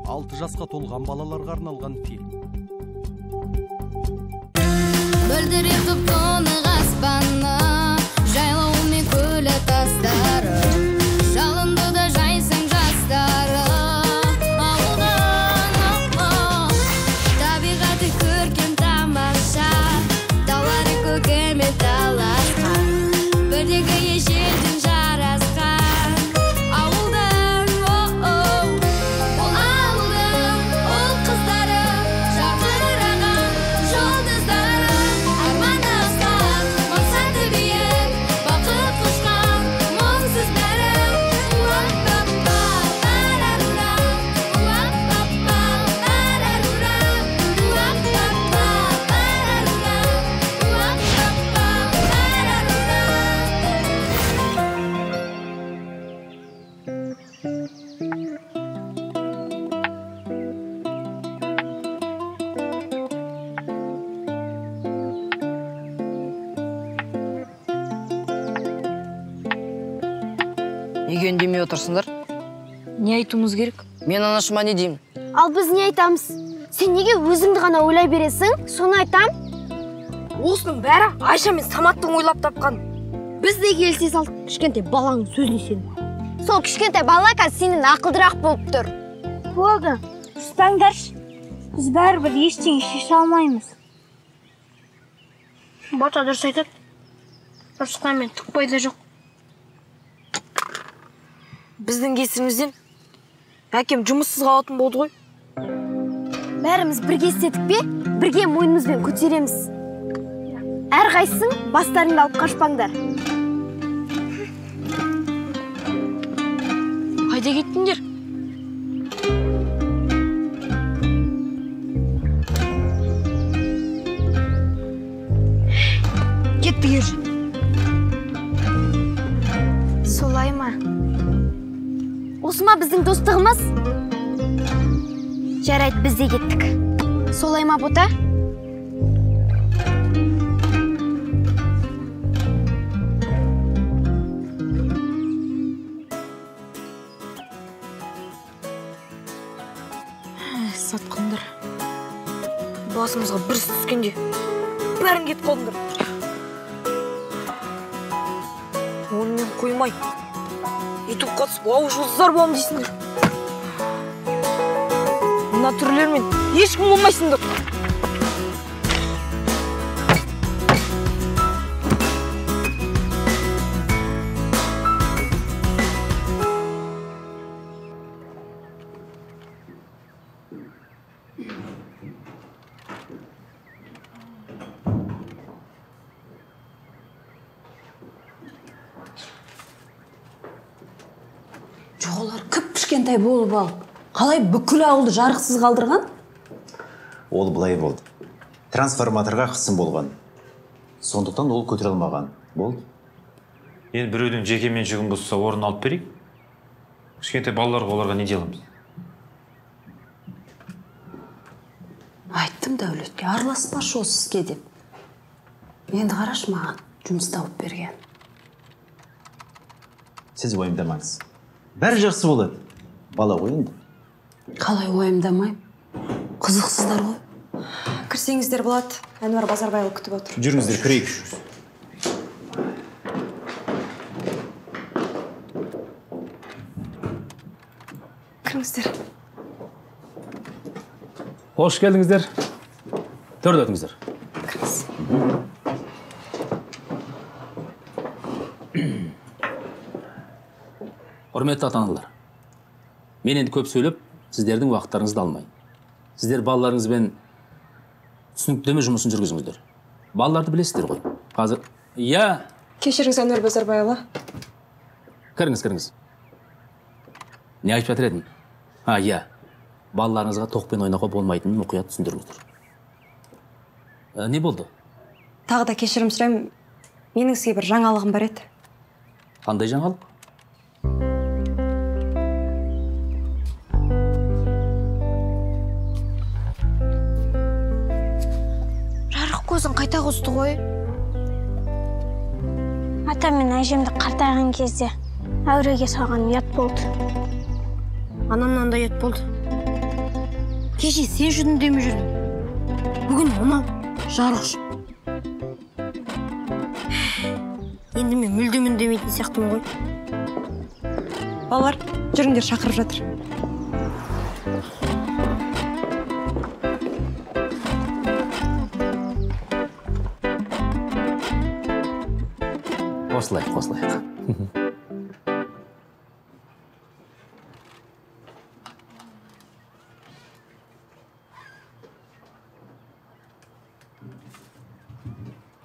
6 жасқа толған балаларға арналған фильм. Бүлдіріп тұп-тұнық аспаны, жайлауымен көлі тастары, жалынды да жайсың жастары. Ауылдан, табиғаты көркем тамаша, таулары көкеме таласқан, бірдегі ешелдің жарасқан. Ауылдан, ол ауылдан, ол қыздары, жарқыраған жұлдыздары. Арманы асқан, мақсаты биік, бақыт құшқан, мұңсыз бәрі. Уа-па-па, ба-да-ду-да, уа-па-па, ба-да-ду-да, уа-па-па, ба-да-ду-да, Неге үндемей отырсыңдар? Не айтуымыз керек? Мен анашыма не деймін? Ал біз не айтамыз? Сен неге өзіңді ғана ойлай бересің? Соны айтам. Осының бәрі Айша мен Саматтың ойлап тапқан. Біз де келісе салдық кішкентай баланың сөзіне сен. Сол кішкентай бала қазір сенен ақылдырақ болып тұр. Болды, ұстаңдаршы. Біз бәрібір ештеңе шеше алмаймыз. Бата дұрыс айтады. Ұрысқанмен түк пайда жоқ. Біздің кесірімізден әкем жұмыссыз қалатын болды ғой. Бәріміз бірге істедік бе? Бірге мойнымызбен көтереміз. Әрқайсың бастарыңды алып қашпаңдар. Қайда кеттіңдер? Кетті ержан. Солай ма? Осы ма біздің достығымыз? Жарайды, біз де кеттік. Солай ма, Бота? Сатқындар. Басымызға бір түскенде бәрін кетіп қалдыңдар. Онымен қоймай. Ютуб қатысып, ау жұлдыздар болам дейсіңдер. Мына түрлермен ешкім болмайсыңдар. Жоғалар күп кішкентай болып алып, қалай бүкіл ауылды жарықсыз қалдырған? Ол былай болды. Трансформаторға қысым болған. Сондықтан ол көтере алмаған. Болды. Енді біреудің жеке меншігін бұзса, орын алып берейік. Кішкентай балаларға оларға не деламыз? Айттым Дәулетке, араласпашы осы іске деп. Енді қарашы маған жұмыс тауып берген. Сіз уайымдамаңыз. Бәрі жақсы болады. Бала ғой енді. Қалай уайымдамайым? Қызықсыздар ғой. Кірсеңіздер болады. Әнуар Базарбайұлы күтіп отыр. Жүріңіздер, кірейік. Кіріңіздер. Hoş geldinizler. Төрде өтіңіздер. Құрметті ата-аналар. Мен енді көп сөйлеп, сіздердің уақыттарыңызды алмайын. Сіздер балаларыңызбен түсініктеме жұмысын жүргізіңіздер. Балаларды білесіздер ғой. Қазір, Кешіріңіз, Әнуар Базарбайұлы. Кіріңіз. Не айтып жатыр едің? Балаларыңызға тоқпен ойнауға болмайтынын мұқият түсіндіріңіздер. Не болды? Тағы да кешірім сұраймын. Менің сізге бір жаңалығым бар еді. Қандай жаңалық? Жарық көзін қайта қосты ғой. Ата мен әжемді қартайған кезде әуреге салған ұят болды. Анамнан да ұят болды. Кеше сен жүрдің деме жүрдің. Бүгін мынау жарық. Енді мен мүлдем үндемейтін сияқтымын ғой. Балалар, жүріңдер, шақырып жатыр. Қосылайық.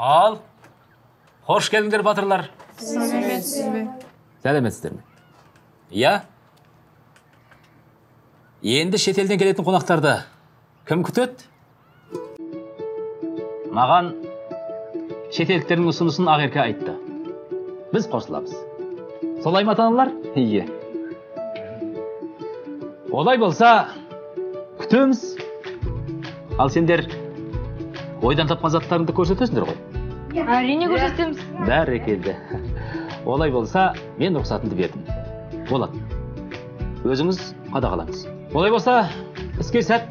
Ал, қош келдіңдер батырлар. Сәлеметсіздер ме? Иә? Енді шетелден келетін қонақтарды кім күтеді? Маған шетелдіктердің ұсынысын Ақерке айтты. Біз қосыламыз. Солай ма ата-аналар? Иә. Олай болса, күтеміз. Ал сендер ойдан тапқан заттарыңды көрсетесіңдер ғой? Әрине көрсетеміз. Бәрекелді. Олай болса, мен рұқсатымды бердім. Болады. Өзіңіз қадағалаңыз. Олай болса, іске сәт.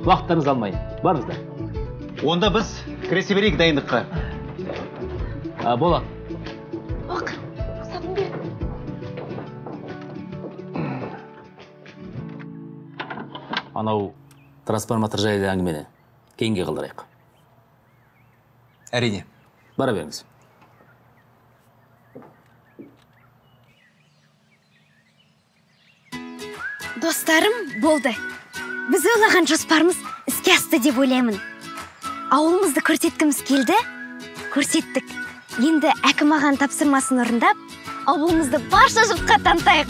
Уақыттарыңыз алмайын. Барыңыздар. Онда біз кіресе берейік дайындыққа. Болады. Рұқсатын бер. Анау трансформатор жайлы әңгімені кейінге қалдырайық. Әрине. Бара беріңіз. Достарым, болды. Біз ойлаған жоспарымыз іске асты деп ойлаймын. Ауылымызды көрсеткіміз келді, көрсеттік. Енді әкім ағаның тапсырмасын орындап, ауылымызды барша жұртқа танытайық.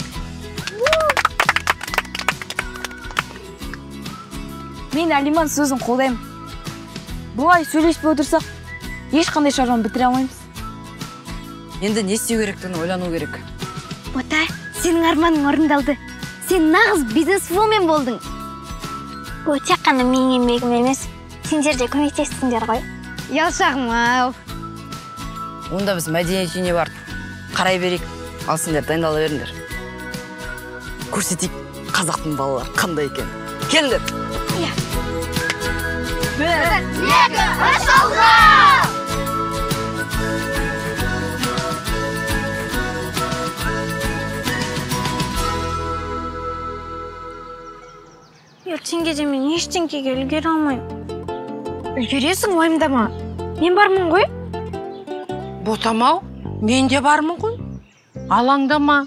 Мен Алиман сөзін қолдаймын. Бұлай сөйлеспей отырсақ, ешқандай шаруаны бітіре алмаймыз. Енді не істеу керектігін ойлану керек. Бота, сенің арманың орындалды. Сен нағыз бизнесвумен болдың. Бұл тек қана менің еңбегім емес. Сендер де көмектестіңдер ғой. Ялшағым ау. Онда біз мәдениет үйіне бардық. Қарай берейік. Ал сендер дайындала беріңдер. Көрсетейік қазақтың балалары қандай екен. Келдер. Бір, екі, үш, алға! Ертеңге де мен ештеңкеге үлгере алмаймын. Үлгересің, уайымдама. Мен бармын ғой. Ботамау, мен де бармын ғой. Алаңдама.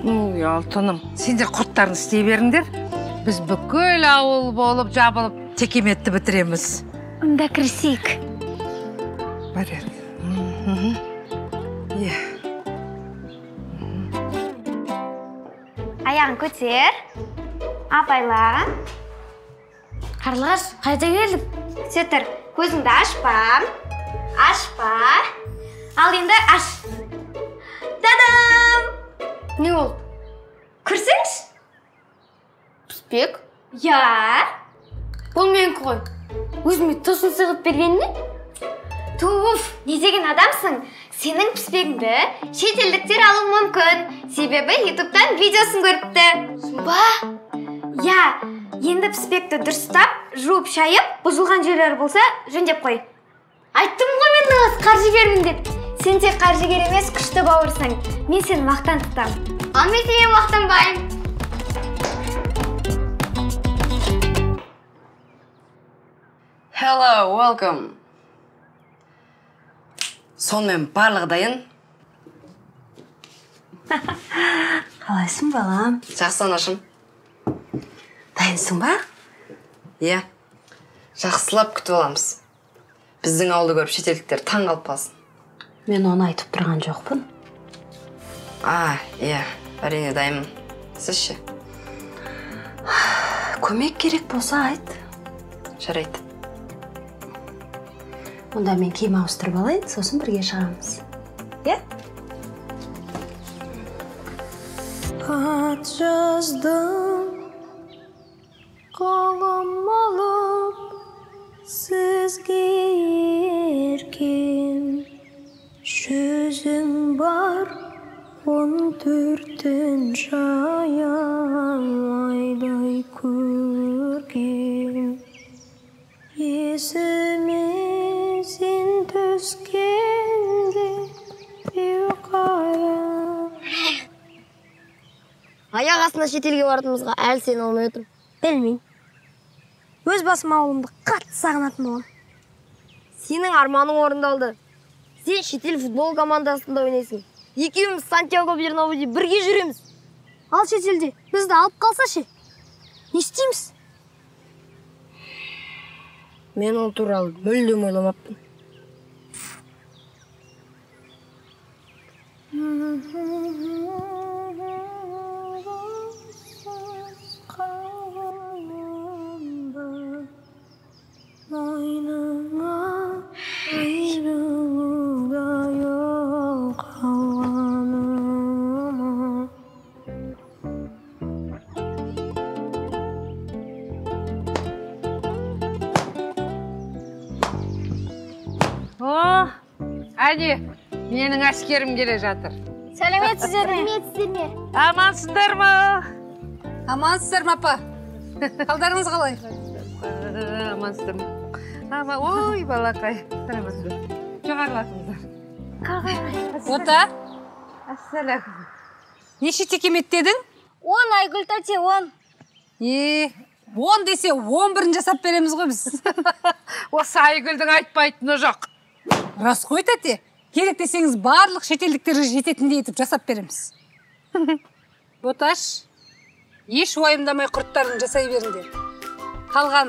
Ой, алтыным, сендер құрттарын істей беріңдер. Біз бүкіл ауыл болып жабылып текеметті бітіреміз. Онда кірісейік. Барер. Аяғын көтер. Апайла. Қарлығаш, қайда келдік? Сөтір, көзіңді ашпа. Ашпа. Ал енді аш. Тадам! Не ол? Көрсеңш? Піспек? Я. Бұл менікі ғой. Өзіме тосын сығып берген не? Туф, не деген адамсың? Сенің піспегіңді шетелдіктер алуы мүмкін. Себебі ютубтан видеосын көріпті. Ба? Я, енді піспекті дұрыстап, жуып шайып, бұзылған жерлері болса жөндеп қой. Айттым ғой мен нағыз қаржыгермін деп. Сен тек қаржыгер емес, күшті бауырсың. Мен сені мақтан тұтам. Ал мен сені мақтанбаймын. Hello, welcome. Сонымен барлығы дайын. Қалайсың балам? Жақсы анашым. Дайынсың ба? Иә. Жақсылап күтіп аламыз. Біздің ауылды көріп шетелдіктер таң қалып қалсын. Мен оны айтып тұрған жоқпын. Иә. Әрине дайынмын. Сіз ше? Көмек керек болса айт. Жарайды. Онда мен киім ауыстырып алайын, сосын бірге шығамыз. Е? Хат жаздым, қолым алып, сізге еркем. Жүзің бар, 14 бетін жая алмайдай көргем есіме сен түскенде ұйқара. Аяқ астына шетелге бардığımызға әлі сен алмай отырмын. Білмеймін. Өз басым ауылымды қатты сағынатын болам. Сенің арманың орындалды. Сен шетел футбол командасында ойнайсың. Екеуміз Сантьяго Бернабеуде бірге жүреміз. Ал шетелде бізді алып қалса ше? Не істейміз? Мен ол туралы мүлдем ойламаппын. Әне, менің әскерім келе жатыр. Сәлеметсіздер ме? Амансыздар ма? Амансыздар ма, апа? Қалдарыңыз қалай? Амансыздар ма? Ой, балақай. Сәлеметсіздер. Жоғарыласыңыздар. Ота? Ассалям. Неше текемет дедің? 10 Айгүл тәте, 10. 10 десе 11-ін жасап береміз ғой біз. Осы Айгүлдің айтпайтыны жоқ. Рас қой тәте, керек десеңіз барлық шетелдіктерге жететіндей етіп жасап береміз. Боташ, еш уайымдамай құрттарын жасай беріңдер. Қалған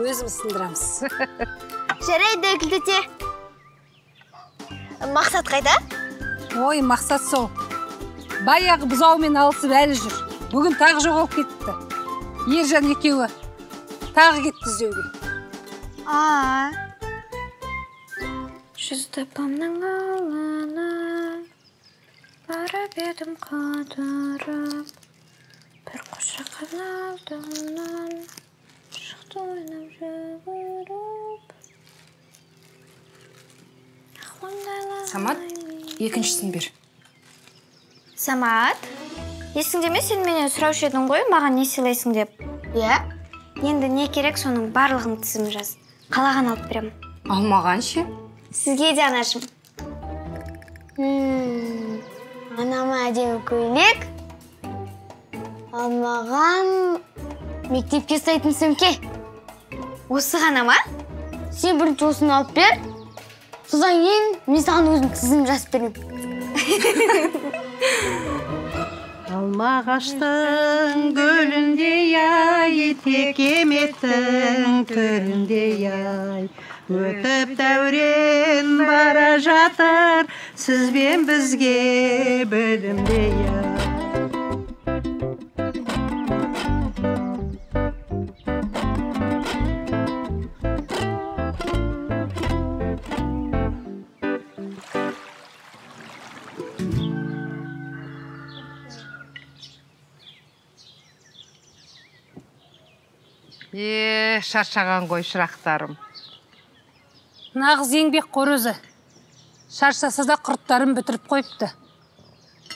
өзіміз сындырамыз. Жарайды Айгүл тәте. Мақсат қайда? Ой, мақсат сол. Баяғы бұзаумен алысып әлі жүр. Бүгін тағы жоғалып кетті. Ержан екеуі тағы кетті іздеуге. Жүздіпімнің алына барып едім қадырып, бір құшаққан алдымнан шықты ойнап жүгіріп. Самат, екіншісін бер. Самат, есіңде ме сен менен сұраушы едің ғой, маған не сыйлайсың деп? Иә? Енді не керек, соның барлығын тізім жаз. Қалаған алып беремін. Алмаған ше? Сізге де анашым. Анама әдемі көйлек. Алмаған мектепке ұстайтын сөмке. Осы ғана ма? Сен бірінші осыны алып бер. Содан кейін мен саған өзім тізім жазып беремін. Алмағаштың гүліндей ай, текеметтің түріндей ай. Өтіп дәурен бара жатыр, сізбен бізге білімдей ай. Шаршаған ғой шырақтарым. Нағыз еңбек қор өзі. Шаршаса да құрттарын бітіріп қойыпты.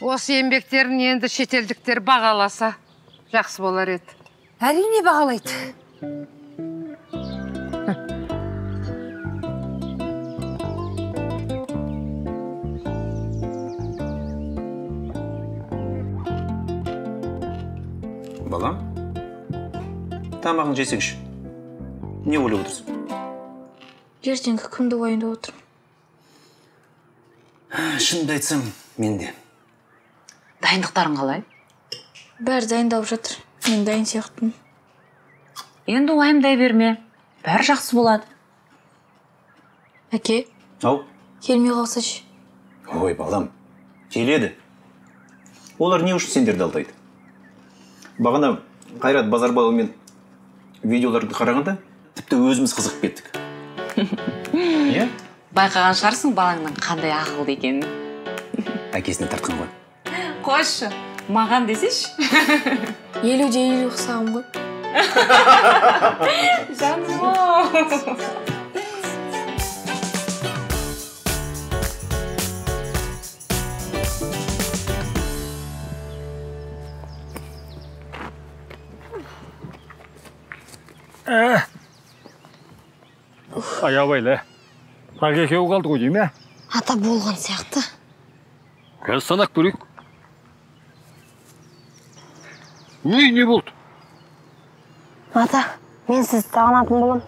Осы еңбектерін енді шетелдіктер бағаласа жақсы болар еді. Әрине бағалайды. Балам, тамағын жесеңші. Не ойлап отырсың? Ертеңгі күнді уайымдап отырмын. Шынымды айтсам, мен де. Дайындықтарың қалай? Бәрі дайындалып жатыр. Мен дайын сияқтымын. Енді уайымдай берме. Бәрі жақсы болады. Әке, Ау? келмей қалса ше? Ой, балам, келеді. Олар не үшін сендерді алдайды? Бағана Қайрат Базарбайұлымен видеоларды қарағанда, тіпті өзіміз қызығып кеттік. Иә? Байқаған шығарсың балаңның қандай ақылды екенін. Әкесіне тартқан ғой. Қойшы, маған десеш? 50-де 50 ұқсағым ғой. Жаным. Аябайлы. Тағы екеу қалды ғой дейм, Ата болған сияқты. Қазір санақ көрейік. Не болды? Ата, мен сіз сағынатын болам.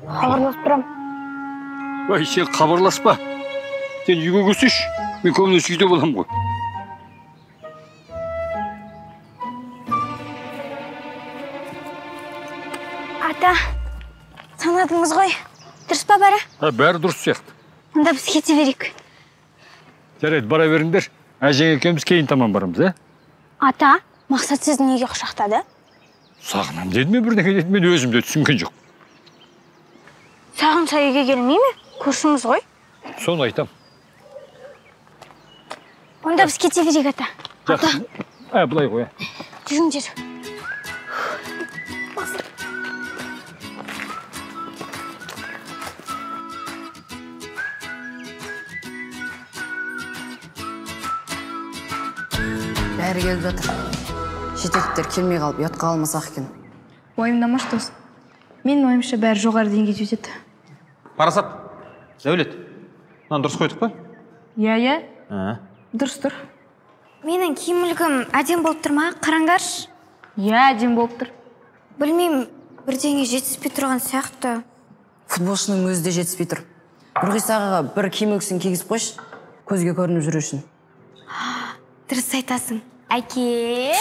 Хабарласып тұрам. Ой, сен хабарласпа. Сен үйге көсеш, мен көбінесе үйде болам ғой. Ата, санадыңыз ғой. Дұрыс па бәрі? Бәрі дұрыс сияқты. Онда біз кете берейік. Жарайды, бара беріңдер. Әжең екеуміз кейін таман барамыз, Ата, мақсат сізді неге құшақтады? Сағынам деді ме, бірдеңе деді, мен өзім де түсінген жоқ. Сағынса үйге келмей ме? Көршіміз ғой. Соны айтам. Онда біз кете берейік, ата. Жақсы. Бұлай ғой. Жүріңдер. Бәрі келіп жатыр. Шетелдіктер келмей қалып, ұятқа қалмасақ екен. Уайымдамашы дос. Менің ойымша бәрі жоғары деңгейде өтеді. Парасат, Дәулет, мынаны дұрыс қойдық па? Иә. Дұрыс тұр. Менің киім үлгім әдем болып тұр ма? Қараңдаршы. Иә, әдем болып тұр. Білмеймін, бірдеңе жетіспей тұрған сияқты. Футболшының өзі де жетіспей тұр. Нұрғисағаға бір киім үлгісін кигізіп қойшы, көзге көрініп жүру үшін. Дұрыс айтасың. Әке.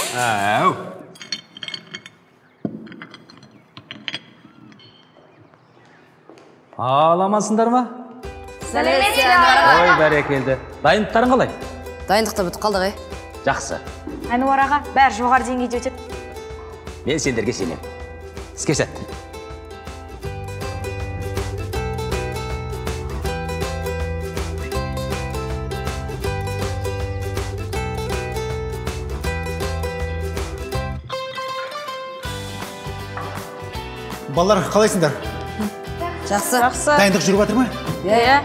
Аламасыңдар ма? Сәлеметсіз. Ой, бәрекелді. Дайындықтарың қалай? Дайындықта бітіп қалдық, Жақсы. Әнуар аға, бәрі жоғары деңгейде өтеді. Мен сендерге сенем. Іске сәт. Балалар, қалайсыңдар? Жақсы. Дайындық жүріп жатыр ма? Иә.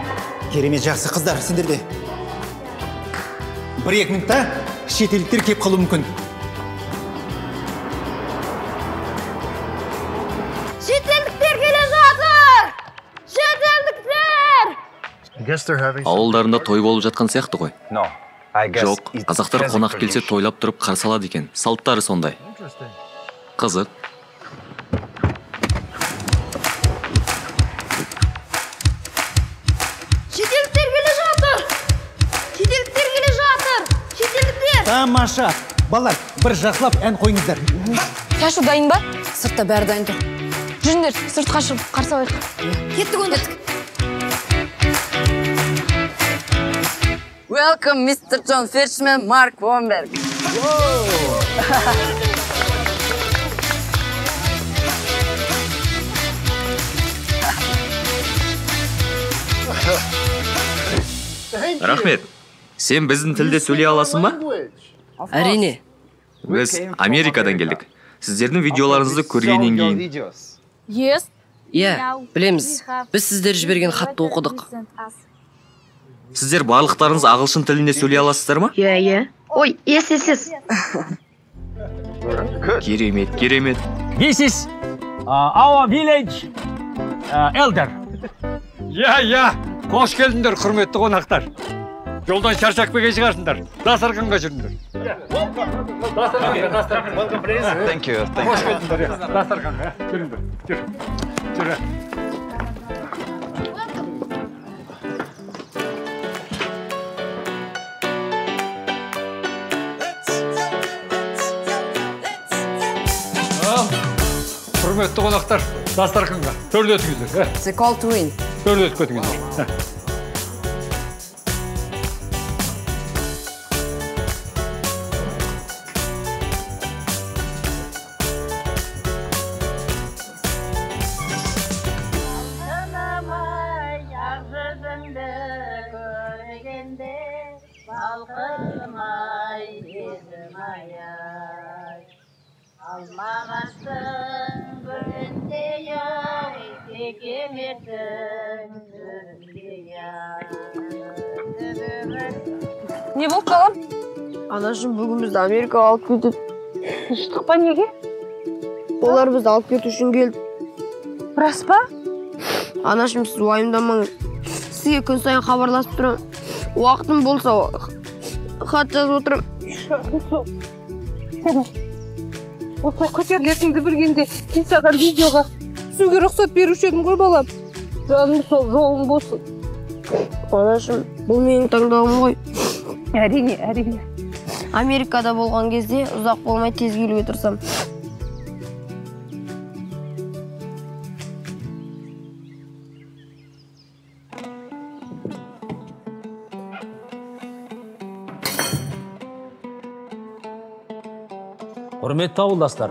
Керемет, жақсы қыздар, сендер де. 1-2 минутта шетелдіктер кеп қалуы мүмкін. Шетелдіктер келе жатыр! Шетелдіктер! Ауылдарында той болып жатқан сияқты ғой. Жоқ, қазақтар қонақ келсе тойлап тұрып қарсы алады екен. Салттары сондай. Қызық. Тамаша! Балалар, бір жақлап ән қойыңыздар. Шашу дайын ба? Сыртта бәрі дайын тұр. Жүріңдер, сыртқа шығып қарсы алайық. Кеттік онда. Welcome, Mr. John Fishman, Mark Womberg. Рахмет. Сен біздің тілде сөйлей аласың ба? Әрине. Біз Америкадан келдік. Сіздердің видеоларыңызды көргеннен кейін. Иә, білеміз. Біз сіздер жіберген хатты оқыдық. Сіздер барлықтарыңыз ағылшын тілінде сөйлей аласыздар ма? Иә. Ой, ес. Керемет. This is our village elder. Иә. Қош келдіңдер, құрметті қонақтар. Жолдан шаршап келген шығарсыңдар. Дастарханға жүріңдер. Thank you. Қош келдіңдер. Дастарханға жүріңдер. Жүр. Құрметті қонақтар, дастарханға төрде өтіңіздер. The call to win. Төрде өтіп кетіңіздер. Не болып қалам? Анашым бүгін бізді Америкаға алып кетеді. Шықтық па неге? Олар бізді алып кету үшін келді. Рас па? Анашым, сіз уайымдамаңыз. Сізге күн сайын хабарласып тұрам. Уақытым болса, хат жазып отырам. Осылай көтерілетінді білгенде мен саған видеоға түсуге рұқсат беруші едім ғой, балам. Жаным сол жолың болсын. Анашым, бұл менің таңдауым ғой. Әрине. Америкада болған кезде ұзақ болмай тез келуге тырысам. Құрметті ауылдастар,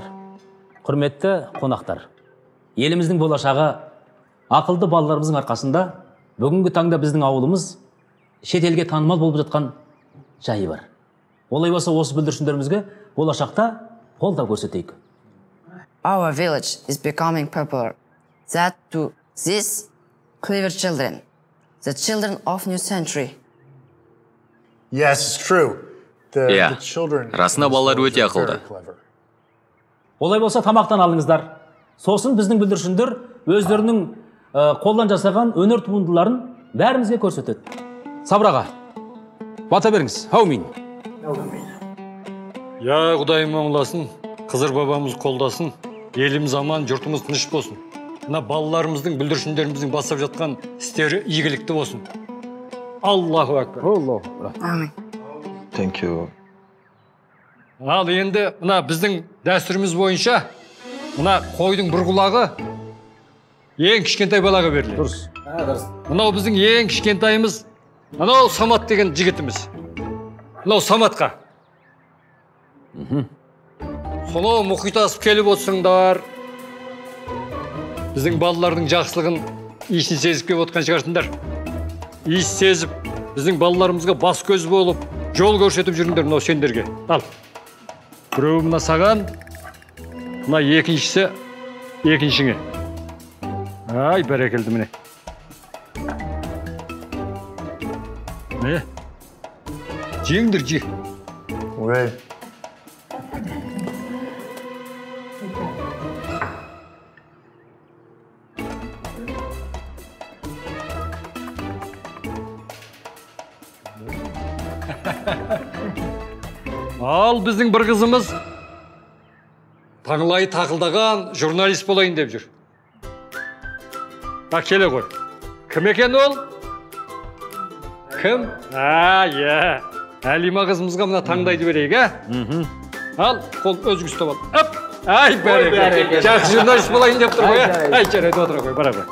құрметті қонақтар. Еліміздің болашағы ақылды балаларымыздың арқасында бүгінгі таңда біздің ауылымыз шетелге танымал болып жатқан жайы бар. Олай болса осы бүлдіршіндерімізге болашақта қолдау көрсетейік. Our village is becoming popular. That to these clever children, the children of new century. Yes, it's true. Иә, расына балалар өте ақылды. Олай болса тамақтан алыңыздар. Сосын біздің бүлдіршіндер өздерінің қолдан жасаған өнер туындыларын бәрімізге көрсетеді. Сабыраға, бата беріңіз. Әумин. Я Құдайым оңласын, қызыр бабамыз қолдасын, еліміз аман, жұртымыз тыныш болсын. Мына балаларымыздың, бүлдіршіндеріміздің басып жатқан істері игілікті болсын. Аллаху акбар. Амин. Thank you. Ал енді мына біздің дәстүріміз бойынша мына қойдың бір құлағы ең кішкентай балаға беріледі. Дұрыс. Мынау біздің ең кішкентайымыз, мынау Самат деген жігітіміз. Мынау Саматқа. Сонау мұхит асып келіп отырсыңдар. Біздің балалардың жақсылығын иісін сезіп келіп отқан шығарсыңдар. Иіс сезіп, біздің балаларымызға бас көз болып, жол көрсетіп жүріңдер мынау сендерге. Ал. Біреуі мына саған, мына екіншісі екіншіңе. Ай, бәрекелді міне. Не? Жеңдір, жи. Ой. Ал біздің бір қызымыз таңлай тақылдаған журналист болайын деп жүр. Келе ғой. Кім екен ол? Кім? Иә. Әлима қызымызға мына таңдайды берейік, Ал, қол өзіңіз ұстап ал. Әп! Ай, бәрекелді. Жақсы журналист болайын деп тұр ғой, Ай, жарайды, отыра қой, бара қой.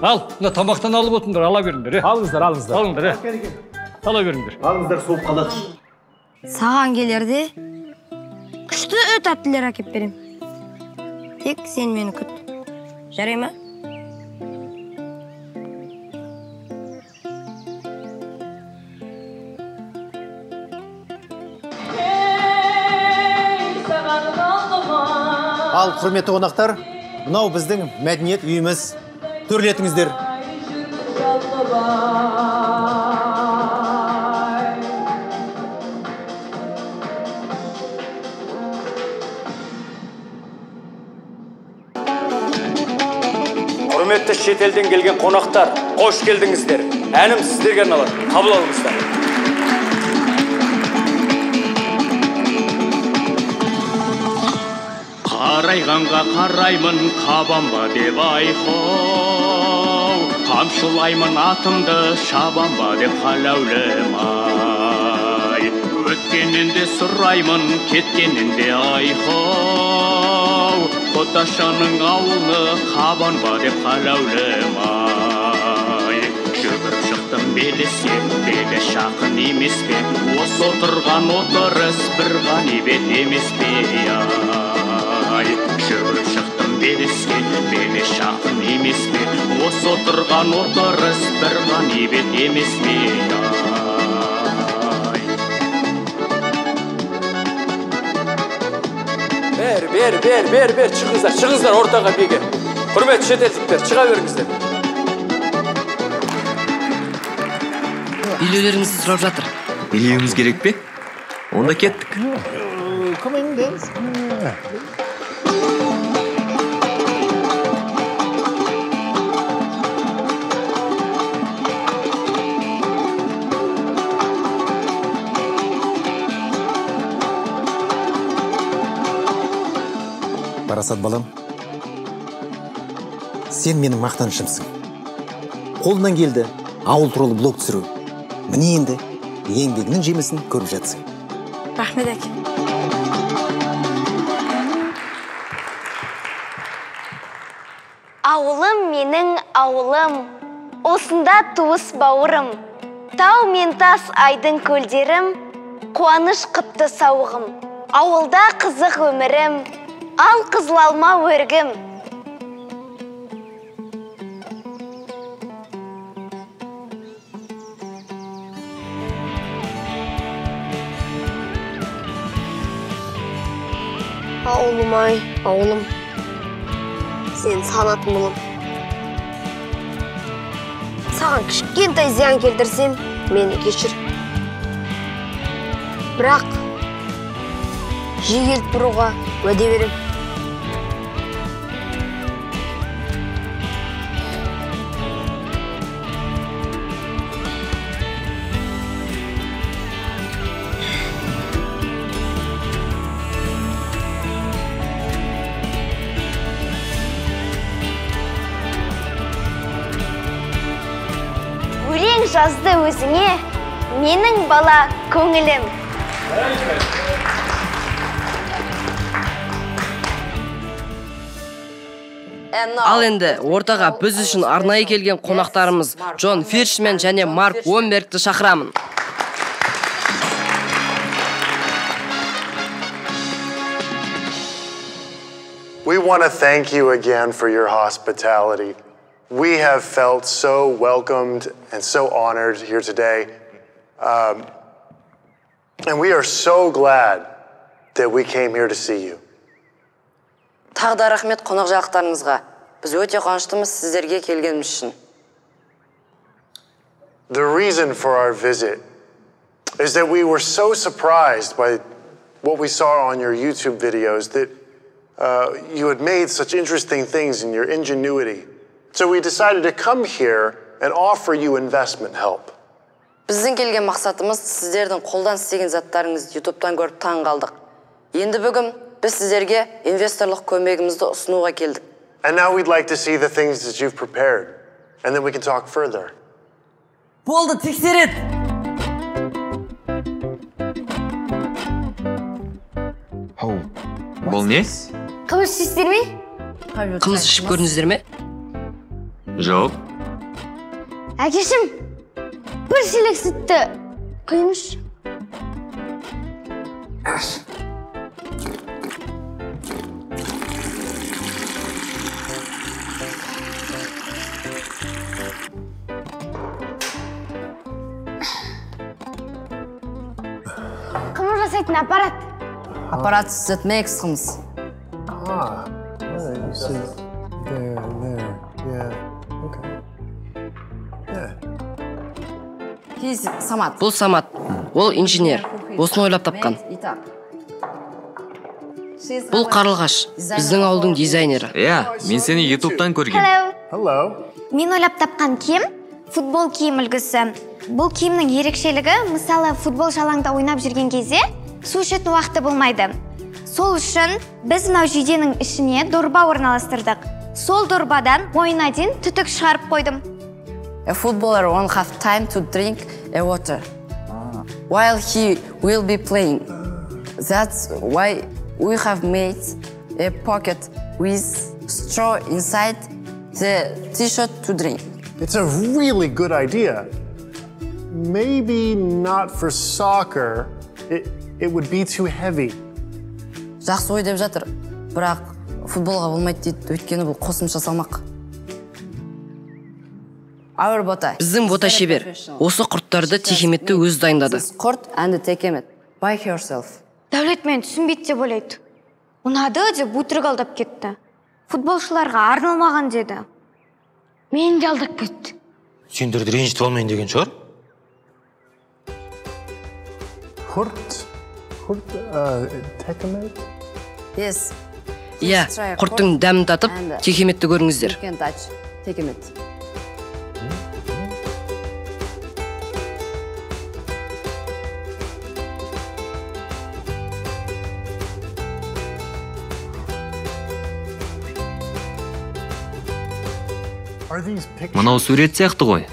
Ал, мына тамақтан алып отырыңдар, ала беріңдер, Алыңыздар. Алыңдар, Ала беріңдер. Алыңыздар, соғып қалады. Саған келерде күшті тәттілер әкеп берем. Тек сен мені күт. Жарай ма? Ал, құрметті қонақтар, мынау біздің мәдениет үйіміз. Төрлетіңіздер. Құрметті шетелден келген қонақтар, қош келдіңіздер. Әнім сіздерге арналады. Қабыл алыңыздар. Қарайғанға қараймын, қабанба деп айқау. Қамшылаймын атымды, шабанба деп қалаулым ай. Өткеннен де сұраймын, кеткеннен де айқау. Қоташаның ауылы, қабанба деп қалаулым ай. Жүгіріп шықтым белеске, белес жақын емес пе? Осы отырған отырыс бір ғанибет емес пе? Жүгіріп шықтым белеске, белес жақын емес пе? Осы отырған отырыс бір ғанибет емес пе? Бер, шығыңыздар ортаға беге. Құрметті шетелдіктер, шыға беріңіздер. Билеулеріңізді сұрап жатыр. Билеуіміз керек пе? Онда кеттік. Come in, dance. Парасат балам, сен менің мақтанышымсың. Қолынан келді ауыл туралы блог түсіру. Міне енді еңбегінің жемісін көріп жатсың. Рахмет әке. Ауылым менің ауылым, осында туыс бауырым. Тау мен тас айдың көлдерім, қуаныш қытты сауығым. Ауылда қызық өмірім, ал қызылалма өргім. Ауылым ай, ауылым. Сен санатын мұлым. Саған кішкентай зиян келтірсем, мені кешір. Бірақ жиі келіп тұруға уәде берем. Өлең жазды өзіңе, менің бала көңілім. Ал енді ортаға біз үшін арнайы келген қонақтарымыз Джон Фиршмен және Марк Уомбергті шақырамын. We want to thank you again for your hospitality. We have felt so welcomed and so honored here today. And we are so glad that we came here to see you. Тағы да рахмет қонақжайлықтарыңызға. Біз өте қуаныштымыз сіздерге келгеніміз үшін. The reason for our visit is that we were so surprised by what we saw on your YouTube videos that you had made such interesting things in your ingenuity. So we decided to come here and offer you investment help. Біздің келген мақсатымыз сіздердің қолдан істеген заттарыңызды YouTube'тан көріп таң қалдық. Енді бүгін біз сіздерге инвесторлық көмегімізді ұсынуға келдік. And now we'd like to see the things that you've prepared, and then we can talk further. Болды, тексерет! Бұл не? Қымыз ішесіздер ме? Қымыз ішіп көрдіңіздер ме? Жоқ. Әкешім, бір шелек сүтті құйыңызшы. Қымыз жасайтын аппарат. Аппарат Z-Max қымыз. You see, there, yeah, okay. Yeah. Самат. Бұл Самат. Ол инженер. Осыны ойлап тапқан. Бұл Қарлығаш. Біздің ауылдың дизайнері. Мен сені YouTube'тан көргем. Hello. Мен ойлап тапқан киім футбол киім үлгісі. Бұл киімнің ерекшелігі, мысалы футбол шалаңда ойнап жүрген кезде су ішетін уақыты болмайды. Сол үшін біз мынау жүйденің ішіне дорба орналастырдық. Сол дорбадан ойына дейін түтік шығарып қойдым. A footballer won't have time to drink a water while he will be playing. That's why we have made a pocket with straw inside the t-shirt to drink. It's a really good idea. Maybe not for soccer. It would be too heavy. Жақсы ой деп жатыр, бірақ футболға болмайды дейді, өйткені бұл қосымша салмақ. Біздің бота шебер. Осы құрттарды текеметті өз дайындады. Құрт and текемет. By yourself. Дәулет мен түсінбейді деп ойлайды. Ұнады деп өтірік алдап кетті. Футболшыларға арналмаған деді. Мен де алдап кетті. Сендерді ренжітіп алмайын деген шығар? Құрт, текемет? Yes. Иә, құрттың дәмін татып, текеметті көріңіздер. Текемет. Мынау сурет сияқты ғой.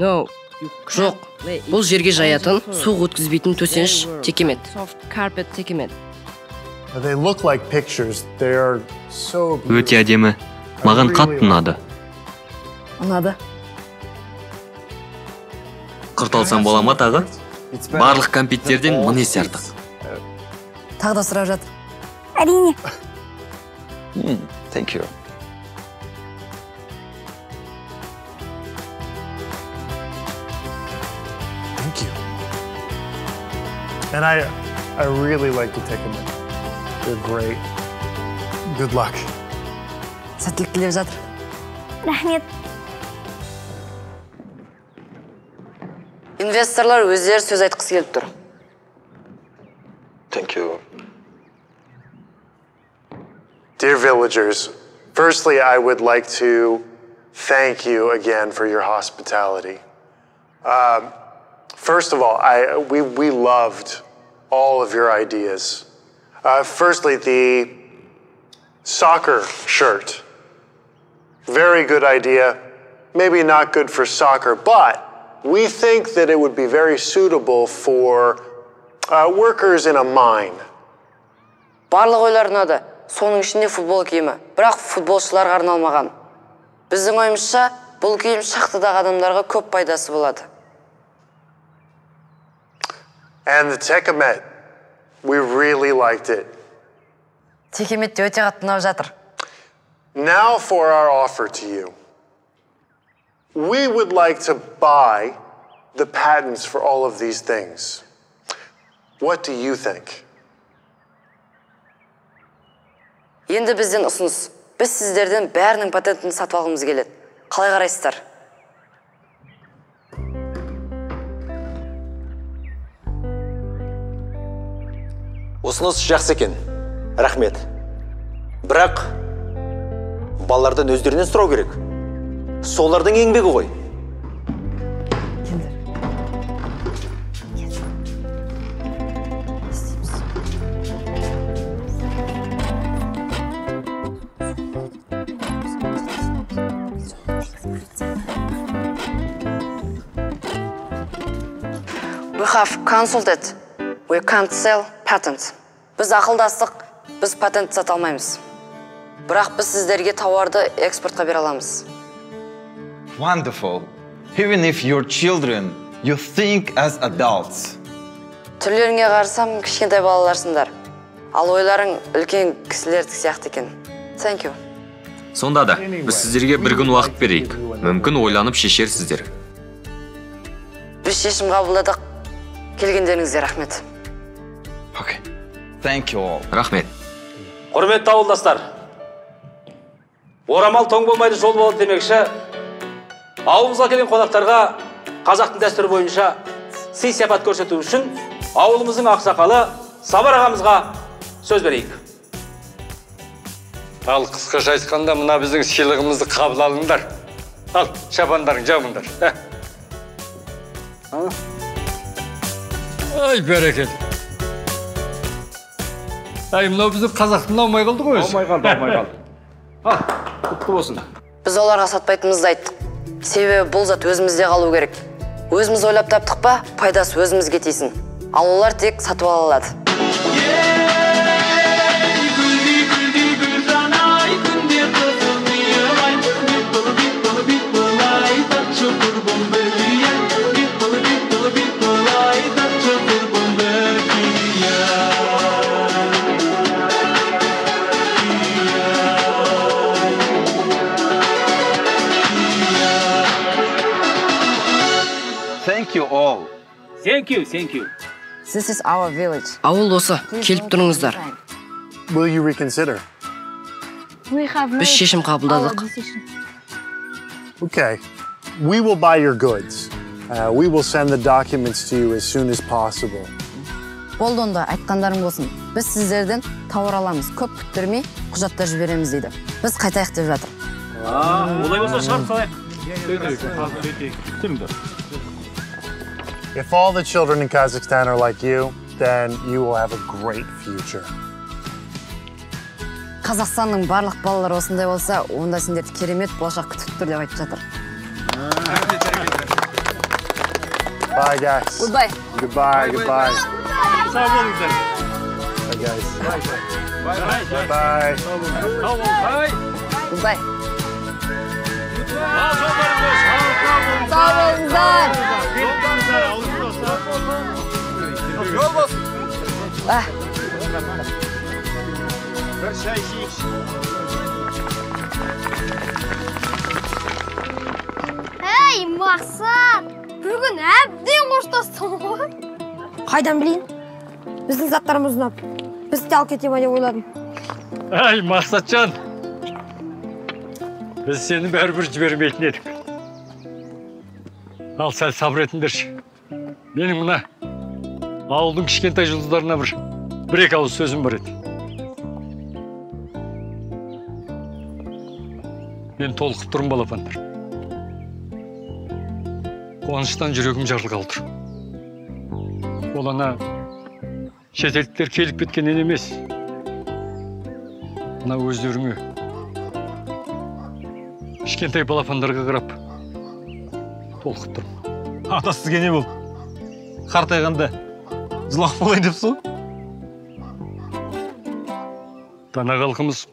Жоқ, бұл жерге жаятын, суық өткізбейтін төсеніш текемет. They look like pictures. They are so beautiful. Өте әдемі. Маған қатты ұнады. Ұнады. Құрталсам бола ма тағы? Барлық кәмпиттерден мың есе артық. Тағы да сұрап жатыр. Әрине. Thank you. Thank you. And I really like to take a minute. You're great. Good luck. Сәттілік тілеп жатыр. Рахмет. Инвесторлар өздері сөз айтқысы келіп тұр. Thank you. Dear villagers, firstly, I would like to thank you again for your hospitality. First of all, we loved all of your ideas. Firstly, the soccer shirt. Very good idea. Maybe not good for soccer, but we think that it would be very suitable for workers in a mine. Барлық ойлар ұнады. Соның ішінде футбол киімі. Бірақ футболшыларға арналмаған. Біздің ойымызша, бұл киім шахтадағы адамдарға көп пайдасы болады. And the Tekemet, we really liked it. Текемет те өте қатты ұнап жатыр. Now for our offer to you. We would like to buy the patents for all of these things. What do you think? Енді бізден ұсыныс. Біз сіздерден бәрінің патентін сатып алғымыз келеді. Қалай қарайсыздар? Ұсыныс жақсы екен. Рахмет. Бірақ балалардан өздерінен сұрау керек. Солардың еңбегі ғой. We have consulted. We can't sell patents. Біз ақылдастық, біз патент сата алмаймыз. Бірақ біз сіздерге тауарды экспортқа бере аламыз. Wonderful. Even if your children, you think as adults. Түрлеріңе қарасам, кішкентай балаларсыңдар. Ал ойларың үлкен кісілердік сияқты екен. Thank you. Сонда да, біз сіздерге бір күн уақыт берейік. Мүмкін ойланып шешерсіздер. Біз шешім қабылдадық. Келгендеріңізге рахмет. Okay. Thank you all. Рахмет. Құрметті ауылдастар. Орамал тоң болмайды, жол болады демекші. Ауылымызға келген қонақтарға қазақтың дәстүрі бойынша сый сипат көрсету үшін ауылымыздың ақсақалы Сабар ағамызға сөз берейік. Ал қысқаша айтқанда мына біздің сыйлығымызды қабыл алыңдар. Ал шапандарың жабыңдар. Ай, бәрекел. Ай, мынау біздің қазақтың аумай қалды ғой өзі. Аумай қалды. Құтты болсын. Біз оларға сатпайтынымызды айттық. Себебі бұл зат өзімізде қалу керек. Өзіміз ойлап таптық па, пайдасы өзімізге тисін. Ал олар тек сатып ала алады. Thank you all. Thank you. This is our village. Ауыл осы, келіп тұрыңыздар. Will you reconsider? Біз шешім қабылдадық. Okay. We will buy your goods. We will send the documents to you as soon as possible. Болды онда, айтқандарың болсын. Біз сіздерден тауар аламыз. Көп күттірмей, құжаттар жібереміз дейді. Біз қайтайық деп жатыр. Олай болса шығарып салайық. If all the children in Kazakhstan are like you, then you will have a great future. Қазақстанның барлық балалары осындай болса, онда сендерді керемет болашақ күтіп тұр деп айтып жатыр. Bye, guys. Goodbye. Goodbye. Sağ olun. Bye, guys. Bye. Bye. Goodbye. Sağ olunuzlar. Yol olsun. Bir çay içeyik. Ей, Мақсат! Бүгін әбден қоштастың ғой. Қайдан білейін? Біздің заттарымыз ұнап. Біз де алып кете ма деп ойладым. Ай, Мақсатжан. Біз сені бәрібір жібермейтін едік. Ал сәл сабыр етіңдерші. Менің мына ауылдың кішкентай жұлдыздарына бір-екі ауыз сөзім бар еді. Мен толқып тұрмын балапандар. Қуаныштан жүрегім жарылғалы тұр. Ол ана шетелдіктер келіп кеткеннен емес. Мына өздеріңе кішкентай балапандарға қарап толқып тұрмын. Ата сізге не бол? Қартайғанда жылақ болайын деп сол? Дана халқымыз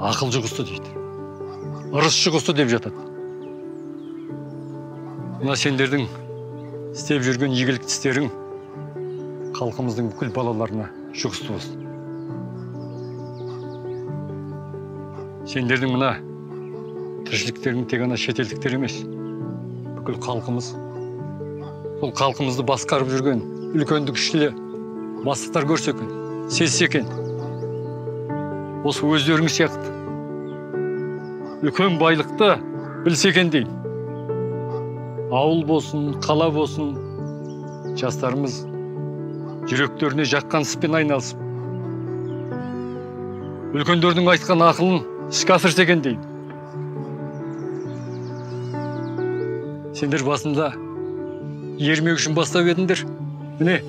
ақыл жұғысты дейді. Ырыс жұғысты деп жатады. Мына сендердің істеп жүрген игілікті істерің халқымыздың бүкіл балаларына жұғысты болсын. Сендердің мына тіршіліктерің тек ана шетелдіктер емес. Бүкіл халқымыз, сол халқымызды басқарып жүрген үлкенді кішілі бастықтар көрсе екен, сезсе екен. Осы өздерің сияқты үлкен байлықты білсе екен деймін. Ауыл болсын, қала болсын, жастарымыз жүректеріне жаққан іспен айналысып, үлкендердің айтқан ақылын іске асырса екен деймін. Сендер басында ермек үшін бастап едіңдер. Міне,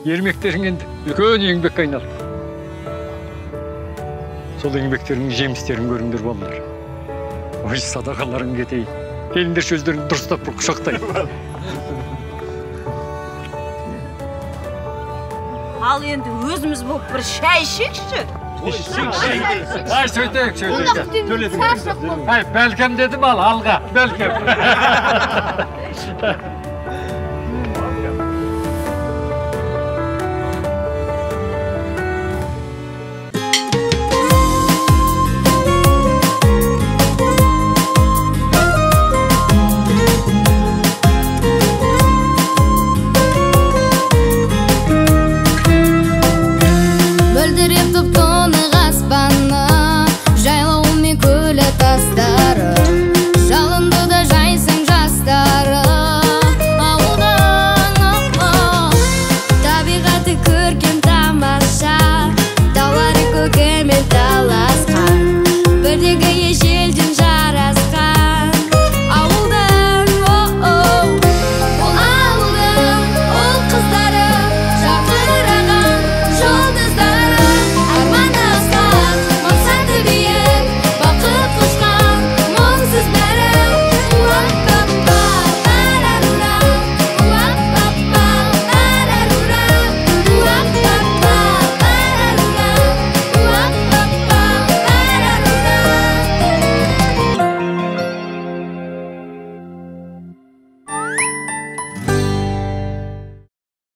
ермектерің енді үлкен еңбекке айналды. Сол еңбектерінің жемістерін көріңдер балалар. Ой, садақаларың кетейін. Келіңдер сөздерін дұрыстап бір құшақтайын. Ал енді өзіміз болып бір шай ішейікші. Ай, сөйтейік. Ай, бәлкем дедім ал, алға, бәлкем.